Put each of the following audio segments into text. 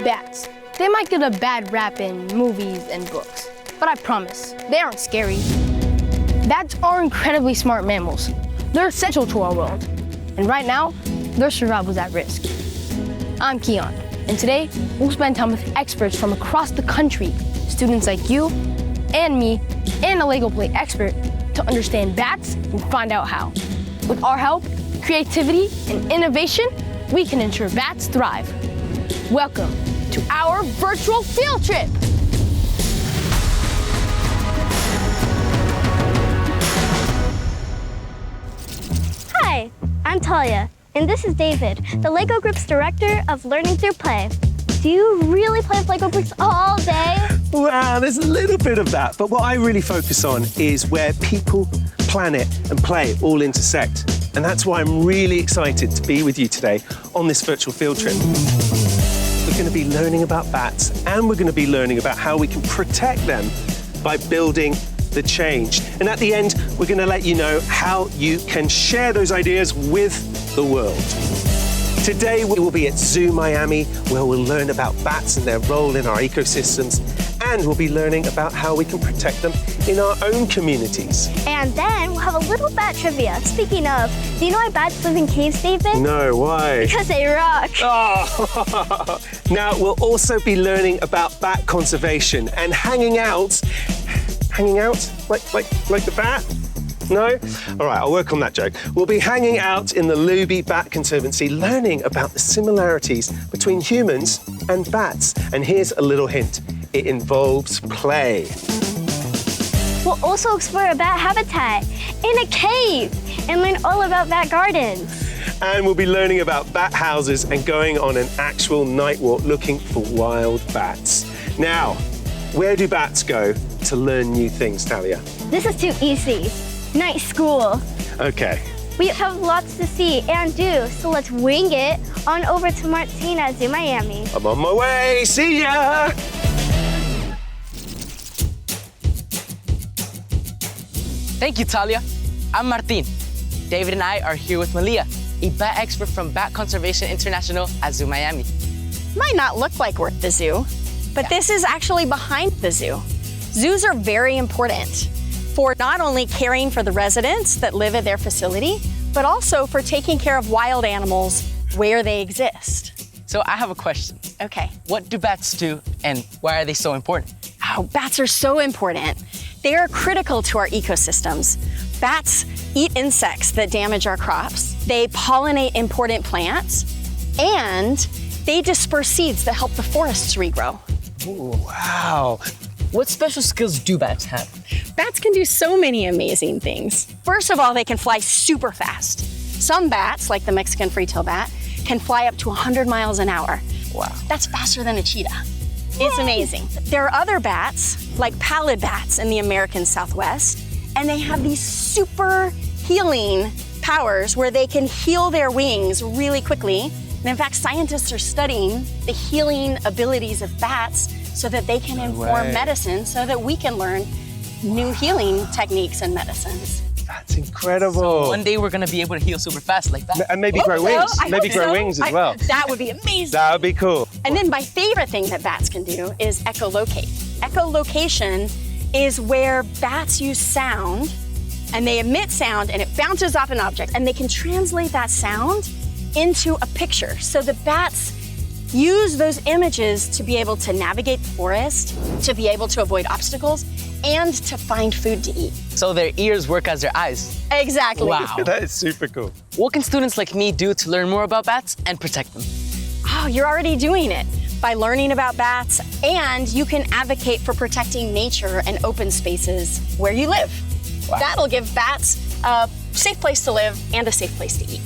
Bats. They might get a bad rap in movies and books, but I promise, they aren't scary. Bats are incredibly smart mammals. They're essential to our world. And right now, their survival is at risk. I'm Keon, and today we'll spend time with experts from across the country, students like you and me, and a Lego plate expert to understand bats and find out how. With our help, creativity, and innovation, we can ensure bats thrive. Welcome to our virtual field trip. Hi, I'm Talia, and this is David, the Lego Group's Director of Learning Through Play. Do you really play with Lego bricks all day? Well, there's a little bit of that, but what I really focus on is where people, planet, and play all intersect. And that's why I'm really excited to be with you today on this virtual field trip. We're going to be learning about bats, and we're going to be learning about how we can protect them by building the change. And at the end, we're going to let you know how you can share those ideas with the world. Today, we will be at Zoo Miami, where we'll learn about bats and their role in our ecosystems, and we'll be learning about how we can protect them in our own communities. And then we'll have a little bat trivia. Speaking of, do you know why bats live in caves, David? No, why? Because they rock. Oh. Now, we'll also be learning about bat conservation and hanging out like the bat? No? All right, I'll work on that joke. We'll be hanging out in the Luby Bat Conservancy, learning about the similarities between humans and bats. And here's a little hint. It involves play. We'll also explore a bat habitat in a cave and learn all about bat gardens. And we'll be learning about bat houses and going on an actual night walk looking for wild bats. Now, where do bats go to learn new things, Talia? This is too easy. Night school. Okay. We have lots to see and do, so let's wing it on over to Martina at Zoo Miami. I'm on my way. See ya! Thank you, Talia. I'm Martin. David and I are here with Malia, a bat expert from Bat Conservation International at Zoo Miami. Might not look like we're at the zoo, but this is actually behind the zoo. Zoos are very important for not only caring for the residents that live at their facility, but also for taking care of wild animals where they exist. So I have a question. Okay. What do bats do and why are they so important? Oh, bats are so important. They are critical to our ecosystems. Bats eat insects that damage our crops. They pollinate important plants, and they disperse seeds that help the forests regrow. Ooh, wow. What special skills do bats have? Bats can do so many amazing things. First of all, they can fly super fast. Some bats, like the Mexican free-tail bat, can fly up to 100 miles an hour. Wow. That's faster than a cheetah. It's amazing. There are other bats, like pallid bats in the American Southwest, and they have these super healing powers where they can heal their wings really quickly. And in fact, scientists are studying the healing abilities of bats so that they can inform medicine so that we can learn new healing techniques and medicines. That's incredible. So one day we're gonna be able to heal super fast like that. And maybe grow wings. Maybe grow wings as well. That would be amazing. That would be cool. And then my favorite thing that bats can do is echolocate. Echolocation is where bats use sound, and they emit sound and it bounces off an object, and they can translate that sound into a picture. So the bats use those images to be able to navigate the forest, to be able to avoid obstacles, and to find food to eat. So their ears work as their eyes. Exactly. Wow. That is super cool. What can students like me do to learn more about bats and protect them? Oh, you're already doing it by learning about bats, and you can advocate for protecting nature and open spaces where you live. Wow. That'll give bats a safe place to live and a safe place to eat.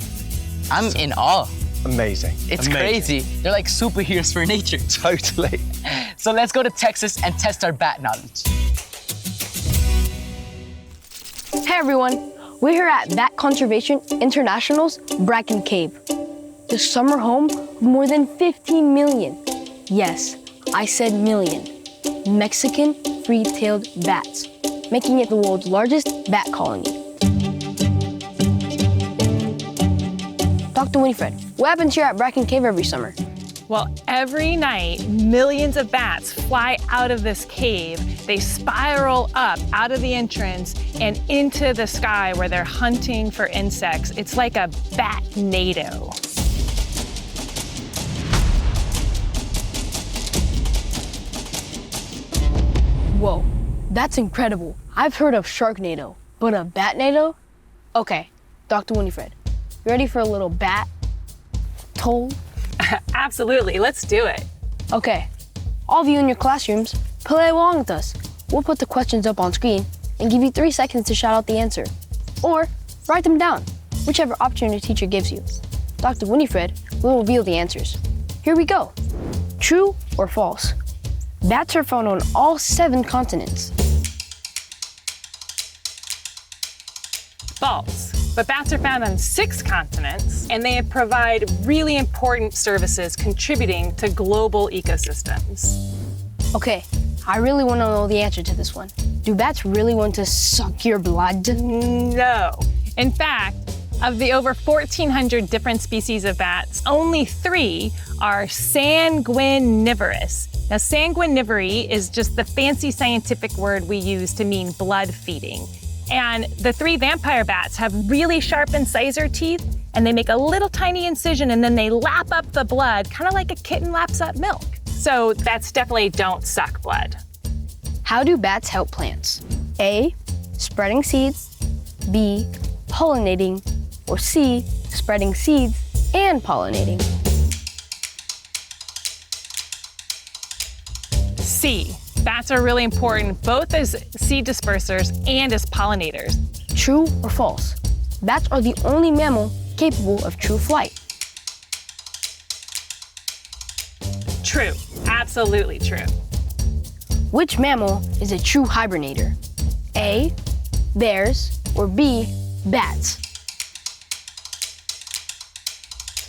I'm in awe. Amazing. It's Amazing. crazy. They're like superheroes for nature. Totally. So let's go to Texas and test our bat knowledge. Hey everyone, we're here at Bat Conservation International's Bracken Cave, the summer home of more than 15 million, yes, I said million, Mexican free-tailed bats, making it the world's largest bat colony. Dr. Winifred, what happens here at Bracken Cave every summer? Well, every night, millions of bats fly out of this cave. They spiral up out of the entrance and into the sky where they're hunting for insects. It's like a bat-nado. Whoa, that's incredible. I've heard of Sharknado, but a Batnado? Okay, Dr. Winifred, you ready for a little bat toll? Absolutely, let's do it. Okay, all of you in your classrooms, play along with us. We'll put the questions up on screen and give you 3 seconds to shout out the answer. Or write them down, whichever option your teacher gives you. Dr. Winifred will reveal the answers. Here we go. True or false? Bats are found on all 7 continents. False. But bats are found on 6 continents, and they provide really important services contributing to global ecosystems. Okay, I really want to know the answer to this one. Do bats really want to suck your blood? No. In fact, of the over 1,400 different species of bats, only 3 are sanguinivorous. Now, sanguinivory is just the fancy scientific word we use to mean blood feeding. And the 3 vampire bats have really sharp incisor teeth, and they make a little tiny incision and then they lap up the blood, kind of like a kitten laps up milk. So bats definitely don't suck blood. How do bats help plants? A, spreading seeds, B, pollinating, or C, spreading seeds and pollinating? C. Bats are really important both as seed dispersers and as pollinators. True or false? Bats are the only mammal capable of true flight. True. Absolutely true. Which mammal is a true hibernator? A, bears, or B, bats?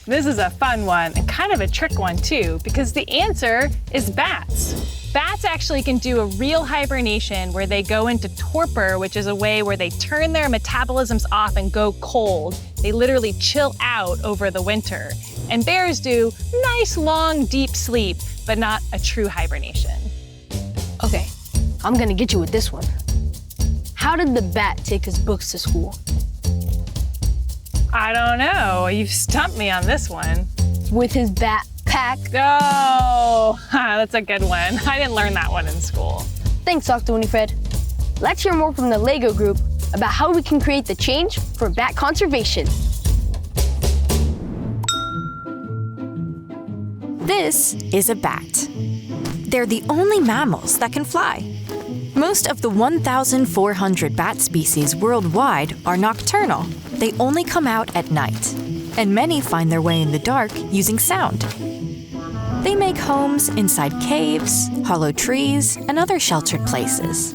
This is a fun one and kind of a trick one too, because the answer is bats. Bats actually can do a real hibernation where they go into torpor, which is a way where they turn their metabolisms off and go cold. They literally chill out over the winter. And bears do nice, long, deep sleep, but not a true hibernation. Okay, I'm gonna get you with this one. How did the bat take his books to school? I don't know. You've stumped me on this one. With his backpack. Oh, that's a good one. I didn't learn that one in school. Thanks, Dr. Winifred. Let's hear more from the LEGO group about how we can create the change for bat conservation. This is a bat. They're the only mammals that can fly. Most of the 1,400 bat species worldwide are nocturnal. They only come out at night, and many find their way in the dark using sound. They make homes inside caves, hollow trees, and other sheltered places.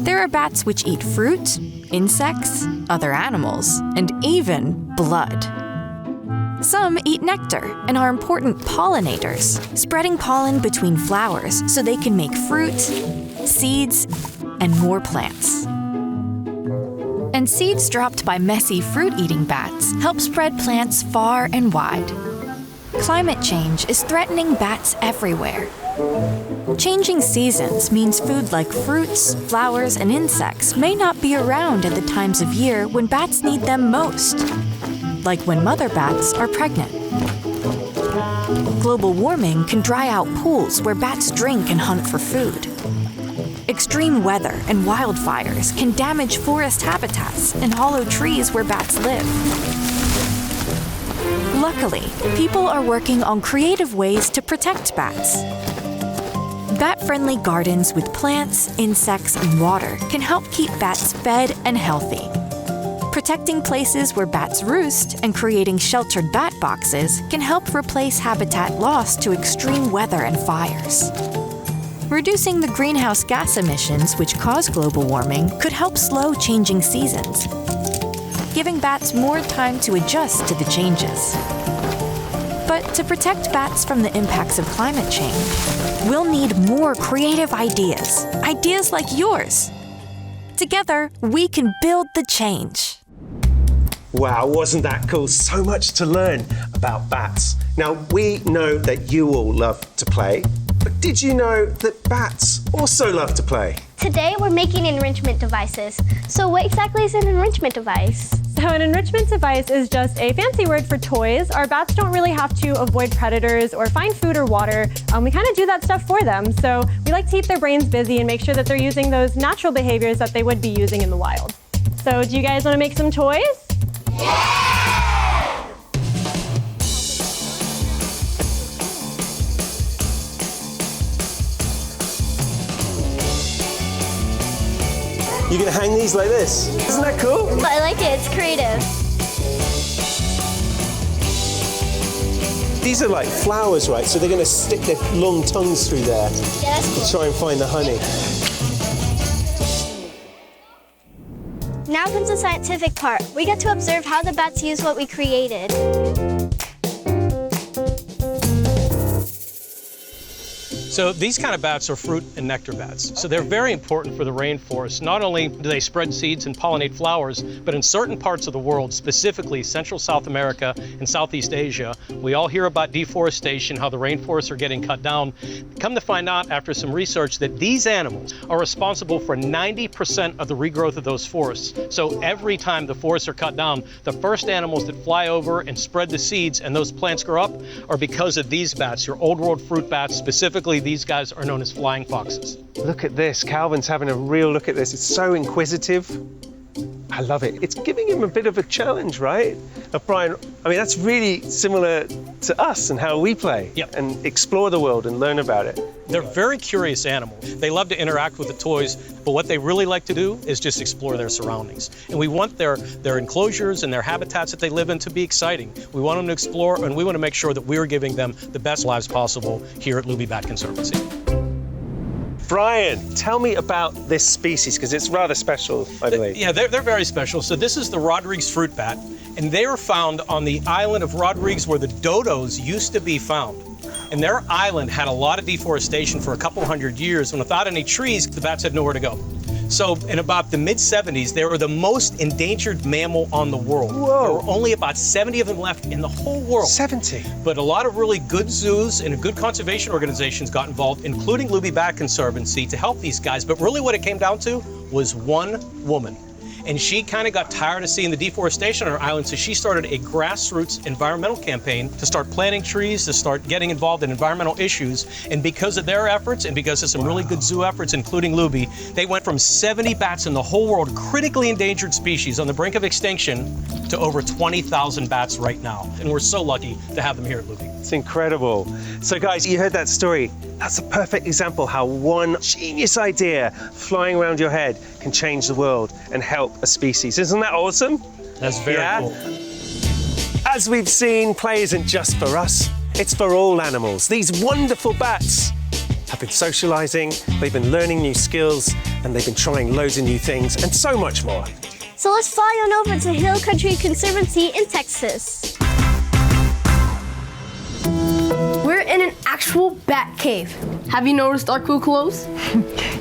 There are bats which eat fruit, insects, other animals, and even blood. Some eat nectar and are important pollinators, spreading pollen between flowers so they can make fruit, seeds, and more plants. And seeds dropped by messy fruit-eating bats help spread plants far and wide. Climate change is threatening bats everywhere. Changing seasons means food like fruits, flowers, and insects may not be around at the times of year when bats need them most, like when mother bats are pregnant. Global warming can dry out pools where bats drink and hunt for food. Extreme weather and wildfires can damage forest habitats and hollow trees where bats live. Luckily, people are working on creative ways to protect bats. Bat-friendly gardens with plants, insects, and water can help keep bats fed and healthy. Protecting places where bats roost and creating sheltered bat boxes can help replace habitat lost to extreme weather and fires. Reducing the greenhouse gas emissions which cause global warming could help slow changing seasons, giving bats more time to adjust to the changes. But to protect bats from the impacts of climate change, we'll need more creative ideas like yours. Together, we can build the change. Wow, wasn't that cool? So much to learn about bats. Now, we know that you all love to play, but did you know that bats also love to play? Today we're making enrichment devices. So what exactly is an enrichment device? So an enrichment device is just a fancy word for toys. Our bats don't really have to avoid predators or find food or water. We kind of do that stuff for them. So we like to keep their brains busy and make sure that they're using those natural behaviors that they would be using in the wild. So do you guys want to make some toys? You're gonna hang these like this. Isn't that cool? I like it, it's creative. These are like flowers, right? So they're gonna stick their long tongues through there Yeah, that's cool. to try and find the honey. Now comes the scientific part. We get to observe how the bats use what we created. So these kind of bats are fruit and nectar bats. So they're very important for the rainforest. Not only do they spread seeds and pollinate flowers, but in certain parts of the world, specifically Central South America and Southeast Asia, we all hear about deforestation, how the rainforests are getting cut down. Come to find out after some research that these animals are responsible for 90% of the regrowth of those forests. So every time the forests are cut down, the first animals that fly over and spread the seeds and those plants grow up are because of these bats, your old world fruit bats. Specifically, these guys are known as flying foxes. Look at this. Calvin's having a real look at this. It's so inquisitive. I love it. It's giving him a bit of a challenge, right? Brian, I mean, that's really similar to us and how we play and explore the world and learn about it. They're very curious animals. They love to interact with the toys, but what they really like to do is just explore their surroundings. And we want their enclosures and their habitats that they live in to be exciting. We want them to explore, and we want to make sure that we're giving them the best lives possible here at Luby Bat Conservancy. Brian, tell me about this species, because it's rather special, I believe. Yeah, they're very special. So this is the Rodrigues fruit bat, and they are found on the island of Rodrigues where the dodos used to be found. And their island had a lot of deforestation for a couple hundred years, and without any trees, the bats had nowhere to go. So in about the mid-70s, they were the most endangered mammal on the world. Whoa. There were only about 70 of them left in the whole world. 70? But a lot of really good zoos and good conservation organizations got involved, including Luby Bat Conservancy, to help these guys. But really what it came down to was one woman. And she kind of got tired of seeing the deforestation on her island, so she started a grassroots environmental campaign to start planting trees, to start getting involved in environmental issues. And because of their efforts, and because of some really good zoo efforts, including Luby, they went from 70 bats in the whole world, critically endangered species on the brink of extinction, to over 20,000 bats right now. And we're so lucky to have them here at Luby. It's incredible. So guys, you heard that story. That's a perfect example how one genius idea flying around your head can change the world and help a species. Isn't that awesome? That's very cool. As we've seen, play isn't just for us, it's for all animals. These wonderful bats have been socializing, they've been learning new skills, and they've been trying loads of new things, and so much more. So let's fly on over to Hill Country Conservancy in Texas. We're in an actual bat cave. Have you noticed our cool clothes?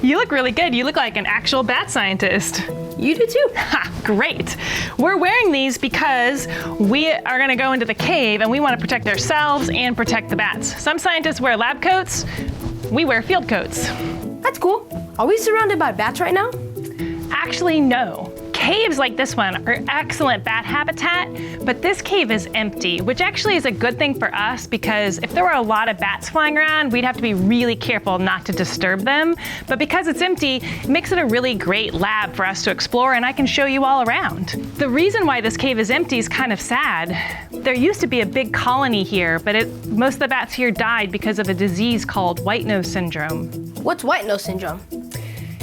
You look really good. You look like an actual bat scientist. You do too. Ha, great. We're wearing these because we are going to go into the cave and we want to protect ourselves and protect the bats. Some scientists wear lab coats. We wear field coats. That's cool. Are we surrounded by bats right now? Actually, no. Caves like this one are excellent bat habitat, but this cave is empty, which actually is a good thing for us because if there were a lot of bats flying around, we'd have to be really careful not to disturb them. But because it's empty, it makes it a really great lab for us to explore, and I can show you all around. The reason why this cave is empty is kind of sad. There used to be a big colony here, but most of the bats here died because of a disease called white nose syndrome. What's white nose syndrome?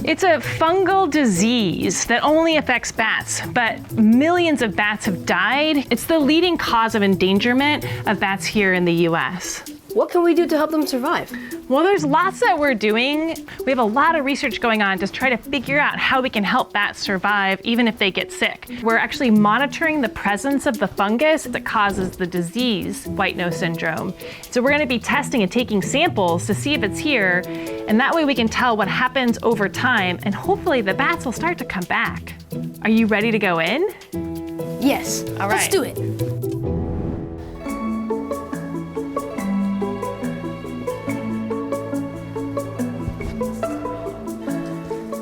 It's a fungal disease that only affects bats, but millions of bats have died. It's the leading cause of endangerment of bats here in the US. What can we do to help them survive? Well, there's lots that we're doing. We have a lot of research going on to try to figure out how we can help bats survive even if they get sick. We're actually monitoring the presence of the fungus that causes the disease, white nose syndrome. So we're gonna be testing and taking samples to see if it's here, and that way we can tell what happens over time, and hopefully the bats will start to come back. Are you ready to go in? Yes. All Let's right. do it.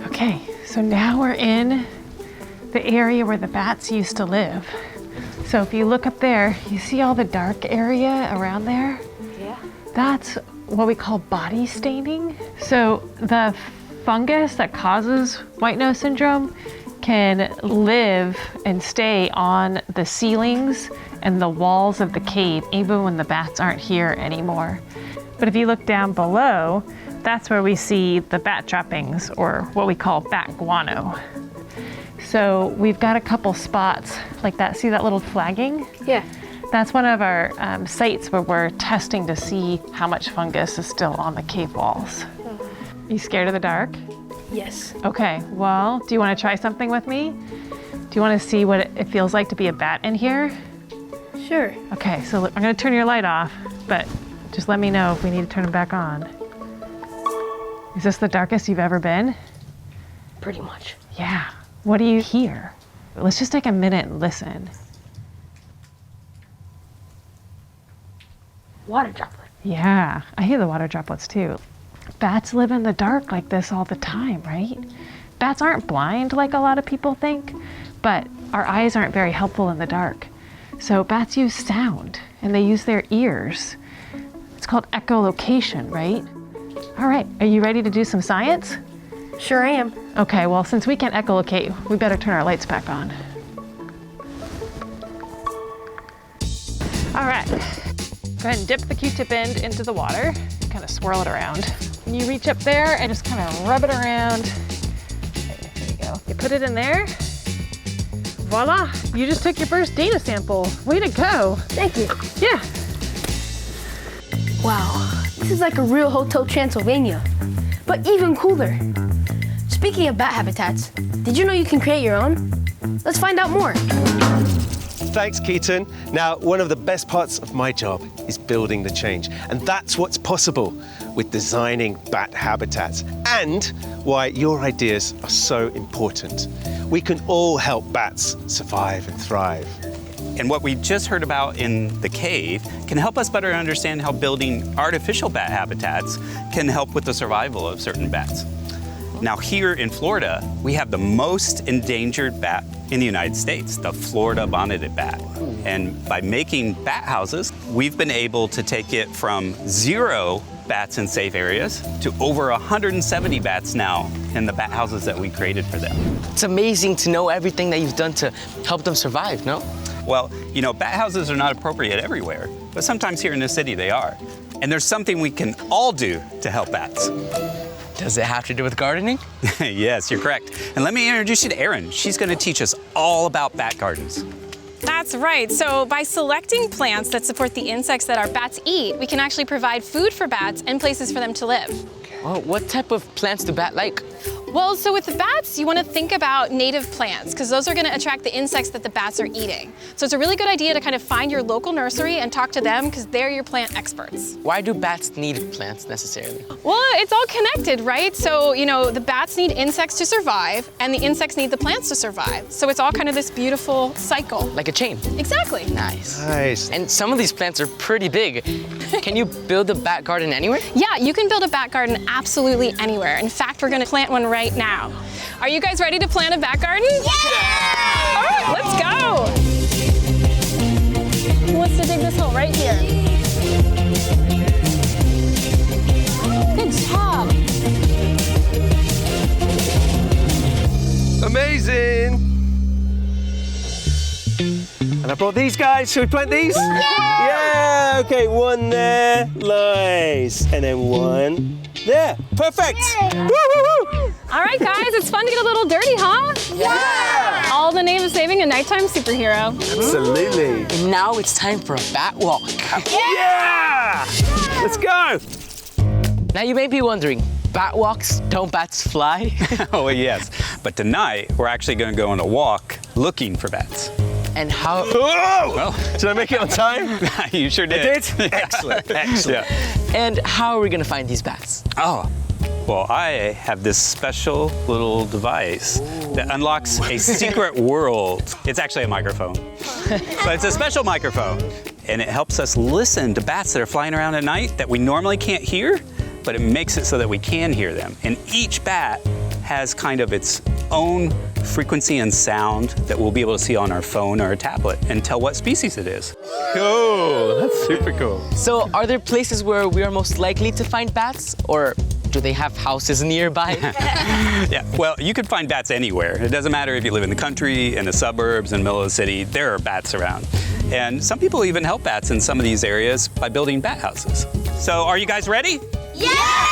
Okay, so now we're in the area where the bats used to live. So if you look up there, you see all the dark area around there? Yeah. That's what we call body staining. So the fungus that causes white nose syndrome can live and stay on the ceilings and the walls of the cave, even when the bats aren't here anymore. But if you look down below, that's where we see the bat trappings, or what we call bat guano. So we've got a couple spots like that. See that little flagging? Yeah. That's one of our sites where we're testing to see how much fungus is still on the cave walls. You scared of the dark? Yes. Okay, well, do you want to try something with me? Do you want to see what it feels like to be a bat in here? Sure. Okay, so look, I'm going to turn your light off, but just let me know if we need to turn it back on. Is this the darkest you've ever been? Pretty much. Yeah. What do you hear? Let's just take a minute and listen. Water droplet. Yeah, I hear the water droplets too. Bats live in the dark like this all the time, right? Bats aren't blind like a lot of people think, but our eyes aren't very helpful in the dark. So bats use sound and they use their ears. It's called echolocation, right? All right, are you ready to do some science? Sure I am. Okay, well, since we can't echolocate, we better turn our lights back on. All right, go ahead and dip the Q-tip end into the water, kind of swirl it around. And you reach up there and just kind of rub it around. Okay, there you go. You put it in there. Voila, you just took your first data sample. Way to go. Thank you. Yeah. Wow, this is like a real Hotel Transylvania, but even cooler. Speaking of bat habitats, did you know you can create your own? Let's find out more. Thanks, Keaton. Now, one of the best parts of my job is building the change. And that's what's possible with designing bat habitats, and why your ideas are so important. We can all help bats survive and thrive. And what we just heard about in the cave can help us better understand how building artificial bat habitats can help with the survival of certain bats. Now here in Florida, we have the most endangered bat in the United States, the Florida bonneted bat. And by making bat houses, we've been able to take it from 0 bats in safe areas to over 170 bats now in the bat houses that we created for them. It's amazing to know everything that you've done to help them survive, no? Well, you know, bat houses are not appropriate everywhere, but sometimes here in the city they are. And there's something we can all do to help bats. Does it have to do with gardening? Yes, you're correct. And let me introduce you to Erin. She's going to teach us all about bat gardens. That's right. So by selecting plants that support the insects that our bats eat, we can actually provide food for bats and places for them to live. Well, what type of plants do bats like? Well, so with the bats, you want to think about native plants because those are going to attract the insects that the bats are eating. So it's a really good idea to kind of find your local nursery and talk to them because they're your plant experts. Why do bats need plants necessarily? Well, it's all connected, right? So, you know, the bats need insects to survive and the insects need the plants to survive. So it's all kind of this beautiful cycle. Like a chain? Exactly. Nice. Nice. And some of these plants are pretty big. Can you build a bat garden anywhere? Yeah, you can build a bat garden absolutely anywhere. In fact, we're gonna plant one right now. Are you guys ready to plant a bat garden? Yeah! All right, let's go. Who wants to dig this hole right here? Good job. Amazing. And I brought these guys. Should we plant these? Yeah! Okay, one there. Nice. And then one there. Perfect. Woo, woo, woo. All right, guys, it's fun to get a little dirty, huh? Yeah! All in the name of saving a nighttime superhero. Absolutely. And now it's time for a bat walk. Yeah! Let's go. Now you may be wondering, bat walks, don't bats fly? Oh, yes. But tonight, we're actually going to go on a walk looking for bats. And how? Whoa! Well, Did I make it on time? you sure did. I did? Excellent, excellent. Yeah. And how are we gonna find these bats? Oh, well, I have this special little device that unlocks a secret world. It's actually a microphone, but it's a special microphone. And it helps us listen to bats that are flying around at night that we normally can't hear, but it makes it so that we can hear them. And each bat has kind of its own frequency and sound that we'll be able to see on our phone or a tablet and tell what species it is. Cool, that's super cool. So are there places where we are most likely to find bats, or do they have houses nearby? Yeah, well, you can find bats anywhere. It doesn't matter if you live in the country, in the suburbs, in the middle of the city, there are bats around. And some people even help bats in some of these areas by building bat houses. So are you guys ready? Yeah!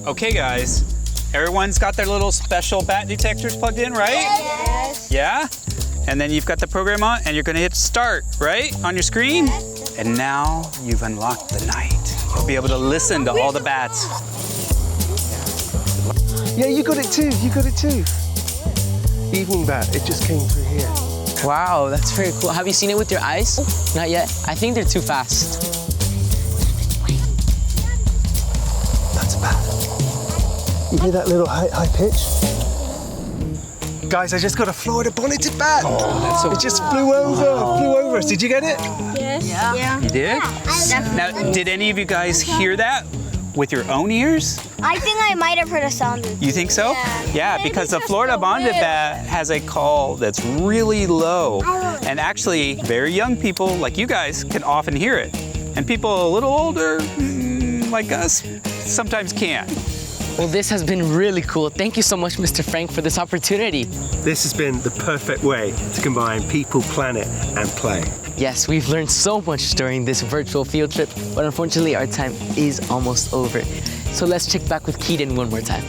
Okay, guys, everyone's got their little special bat detectors plugged in, right? Yes. Yeah? And then you've got the program on, and you're gonna hit start, right, on your screen? Yes. And now you've unlocked the night. You'll be able to listen to all the bats. Yeah, you got it too, you got it too. Evening bat, it just came through here. Wow, that's very cool. Have you seen it with your eyes? Not yet. I think they're too fast. That's a bat. You hear that little high pitch? Guys, I just got a Florida bonneted bat. Oh, that's so It just flew over us. Did you get it? Yes. Yeah. You did? Now, did any of you guys hear that with your own ears? I think I might have heard a sound. You think so? Yeah, because the Florida bonneted bat has a call that's really low. And actually, very young people like you guys can often hear it. And people a little older, like us, sometimes can't. Well, this has been really cool. Thank you so much, Mr. Frank, for this opportunity. This has been the perfect way to combine people, planet, and play. Yes, we've learned so much during this virtual field trip, but unfortunately our time is almost over. So let's check back with Keaton one more time.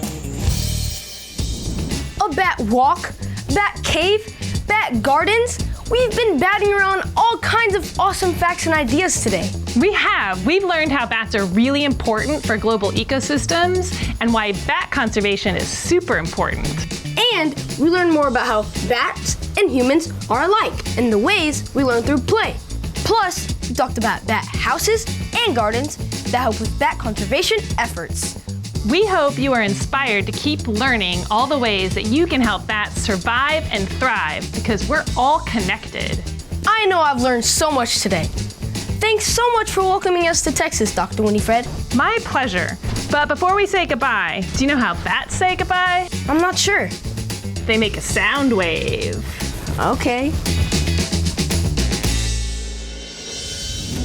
A bat walk, bat cave, bat gardens. We've been batting around all kinds of awesome facts and ideas today. We have. We've learned how bats are really important for global ecosystems and why bat conservation is super important. And we learned more about how bats and humans are alike and the ways we learn through play. Plus, we talked about bat houses and gardens that help with bat conservation efforts. We hope you are inspired to keep learning all the ways that you can help bats survive and thrive, because we're all connected. I know I've learned so much today. Thanks so much for welcoming us to Texas, Dr. Winifred. My pleasure. But before we say goodbye, do you know how bats say goodbye? I'm not sure. They make a sound wave. Okay.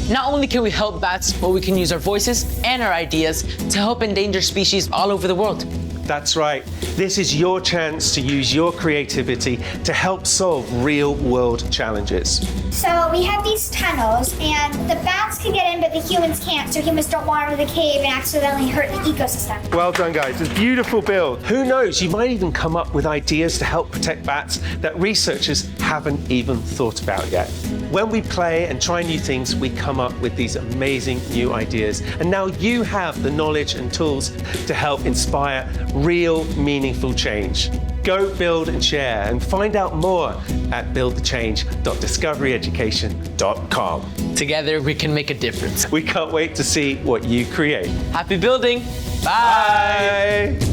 Not only can we help bats, but we can use our voices and our ideas to help endangered species all over the world. That's right. This is your chance to use your creativity to help solve real-world challenges. So we have these tunnels, and the bats can get in, but the humans can't, so humans don't water the cave and accidentally hurt the ecosystem. Well done, guys. It's a beautiful build. Who knows, you might even come up with ideas to help protect bats that researchers haven't even thought about yet. When we play and try new things, we come up with these amazing new ideas. And now you have the knowledge and tools to help inspire real, meaningful change. Go build and share, and find out more at buildthechange.discoveryeducation.com. Together, we can make a difference. We can't wait to see what you create. Happy building. Bye. Bye.